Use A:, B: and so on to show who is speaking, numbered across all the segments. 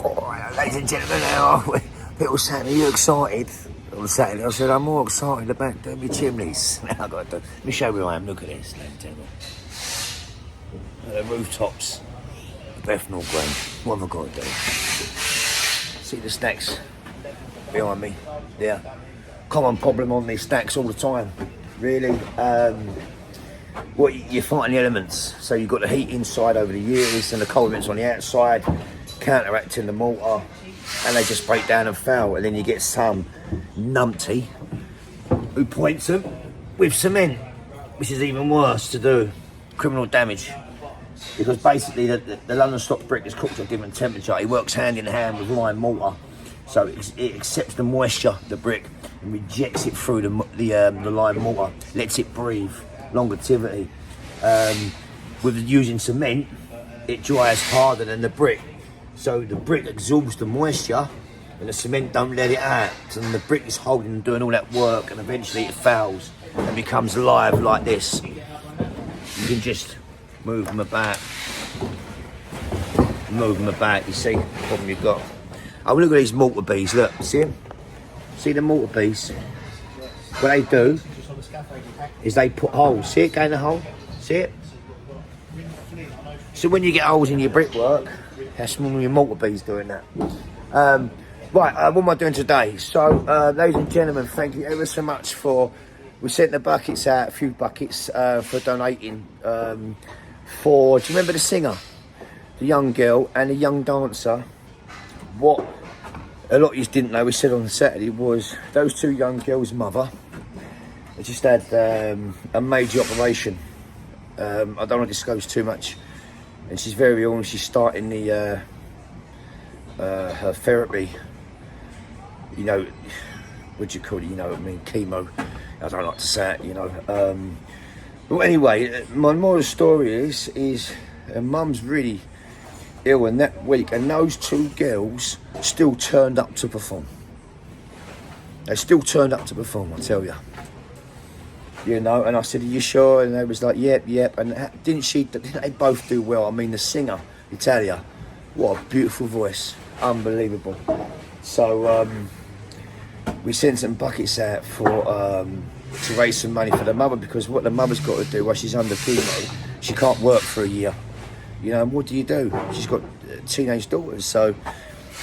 A: Oh, ladies and gentlemen, how are we? People saying, are you excited? I said, I'm more excited about doing my chimneys. Now I've got to do. Let me show you where I am. Look at this, ladies and gentlemen. The rooftops of Bethnal Green. What have I got to do? See the stacks behind me? Yeah. Common problem on these stacks all the time. Really. You're fighting the elements. So you've got the heat inside over the years and the cold elements on the outside, counteracting the mortar, and they just break down and fail. And then you get some numpty who points them with cement, which is even worse to do. Criminal damage. Because basically the London stock brick is cooked at a given temperature. It works hand in hand with lime mortar. So it accepts the moisture of the brick and rejects it through the lime mortar, lets it breathe, longevity. With using cement, it dries harder than the brick. So the brick absorbs the moisture and the cement don't let it out. And the brick is holding and doing all that work, and eventually it fails and becomes live like this. You can just move them about. You see the problem you've got. Oh, look at these mortar bees, look, see them? See the mortar bees? What they do is they put holes, see it going in the hole? See it? So when you get holes in your brickwork, that's when your mortar bees doing that. What am I doing today? So, ladies and gentlemen, thank you ever so much we sent the buckets out, a few buckets for donating do you remember the singer? The young girl and the young dancer. What a lot of you didn't know, we said on Saturday, was those two young girls' mother. They just had a major operation. I don't want to disclose too much. And she's very ill and she's starting her therapy. You know, what do you call it? You know what I mean? Chemo. I don't like to say it, you know. But anyway, my moral of the story is her mum's really ill, and that week, and those two girls still turned up to perform. They still turned up to perform, I tell you. You know, and I said, are you sure? And they was like, yep. And didn't they both do well? I mean, the singer, Italia, what a beautiful voice. Unbelievable. So, we sent some buckets out to raise some money for the mother, because what the mother's got to do while she's under chemo, she can't work for a year. You know, and what do you do? She's got teenage daughters, so,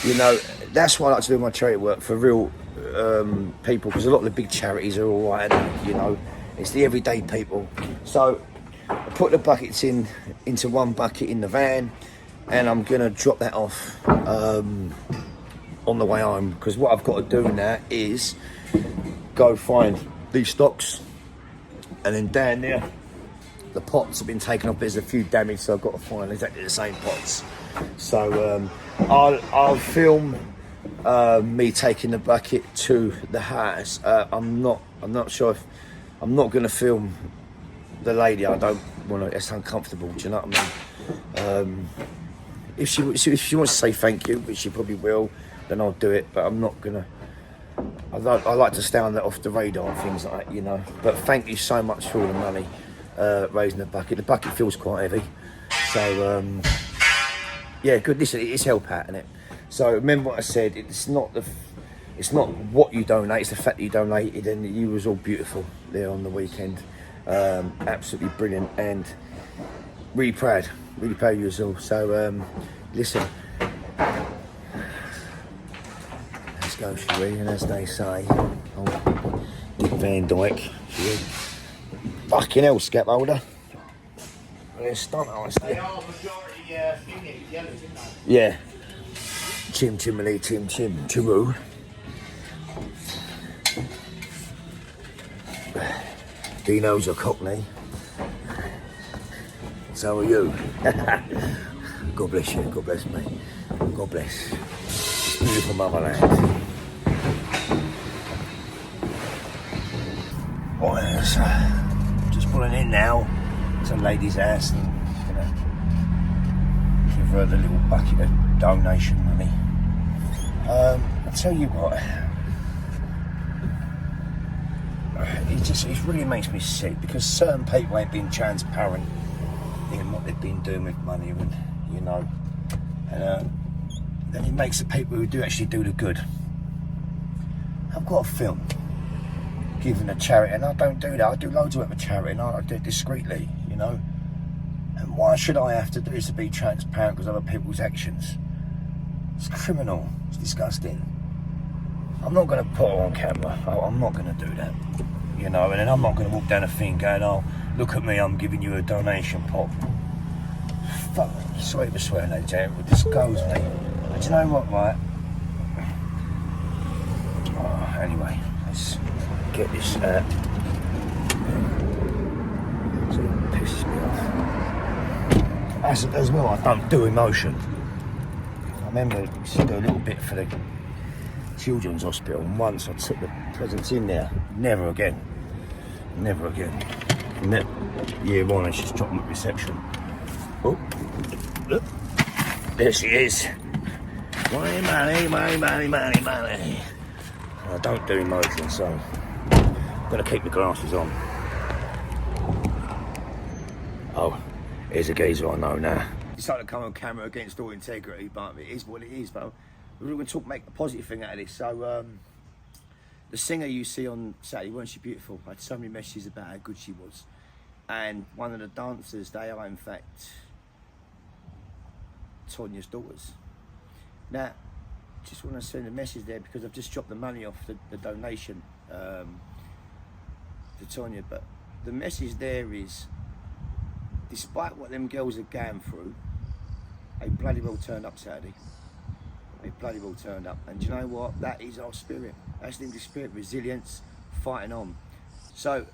A: you know, that's why I like to do my charity work for real people, because a lot of the big charities are all right, you know, it's the everyday people. So I put the buckets into one bucket in the van, and I'm gonna drop that off on the way home, because what I've got to do now is go find these stocks, and then down there the pots have been taken off. There's a few damage, so I've got to find exactly the same pots. So I'll film me taking the bucket to the house. I'm not sure if I'm not going to film the lady. I don't want to. It's uncomfortable. Do you know what I mean? If she wants to say thank you, which she probably will, then I'll do it. But I'm not gonna. I like to stay on that off the radar and things like that, you know. But thank you so much for all the money raising the bucket. The bucket feels quite heavy, so yeah, good. Listen, it's help out, isn't it? So remember what I said. It's not what you donate. It's the fact that you donated, and you was all beautiful there on the weekend. Absolutely brilliant, and really proud of you all. So listen. Go, shall we? And as they say, Dick Van Dyke, fucking hell, scaffolder. They're stunt honestly. They are majority yellows, isn't they? Yeah. Chimney, Chimu. Dino's a cockney. So are you. God bless you, God bless me. God bless. Beautiful motherland. Right, so just pulling in now to a lady's house and gonna give her the little bucket of donation money. I'll tell you what, it really makes me sick, because certain people ain't been transparent in what they've been doing with money, and you know, and then it makes the people who do actually do the good. I've got a film giving a charity, and I don't do that. I do loads of work for charity, and I do it discreetly, you know. And why should I have to do this to be transparent because of other people's actions? It's criminal. It's disgusting. I'm not going to put her on camera. I'm not going to do that, you know. And then I'm not going to walk down a thing going, "Oh, look at me, I'm giving you a donation pot." Fuck, sorry for swearing, ladies and gentlemen, this goes me. But you know what, right? Oh, anyway, let's get this out. So it pisses me off. As well, I don't do emotion. I remember I used to do a little bit for the children's hospital, and once I took the presents in there. Never again. Never again. And that year one, I just dropped them at reception. Oh, look. There she is. Money, money, money, money, money, money. I don't do emotion, so I'm going to keep the glasses on. Oh, here's a geezer I know now. Decided to come on camera against all integrity, but it is what it is. But we're going to make a positive thing out of this. So, the singer you see on Saturday, weren't she beautiful? I had so many messages about how good she was. And one of the dancers, they are in fact Tanya's daughters. Now, just want to send a message there because I've just dropped the money off the donation to Tanya. But the message there is, despite what them girls are going through, they bloody well turned up Saturday. They bloody well turned up. And do you know what? That is our spirit. That's the English spirit, resilience, fighting on. So,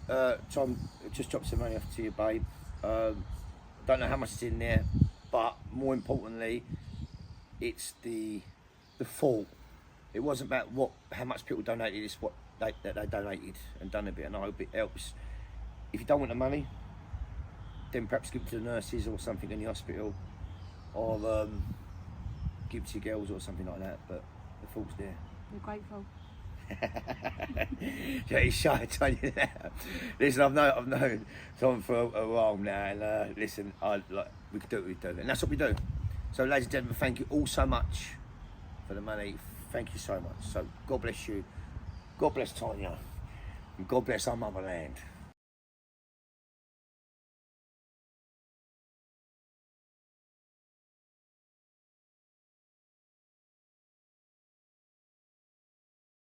A: Tom, just dropped some money off to you, babe. Don't know how much is in there, but more importantly, it's the fall. It wasn't about how much people donated, it's what they donated and done a bit, and I hope it helps. If you don't want the money, then perhaps give it to the nurses or something in the hospital, or give it to your girls or something like that, but the fall's there.
B: We're grateful.
A: Yeah, he's shy to tell you that. Listen, I've known Tom for a while now, and listen, we could do what we do, and that's what we do. So, ladies and gentlemen, thank you all so much for the money. Thank you so much. So, God bless you. God bless Tanya. And God bless our motherland.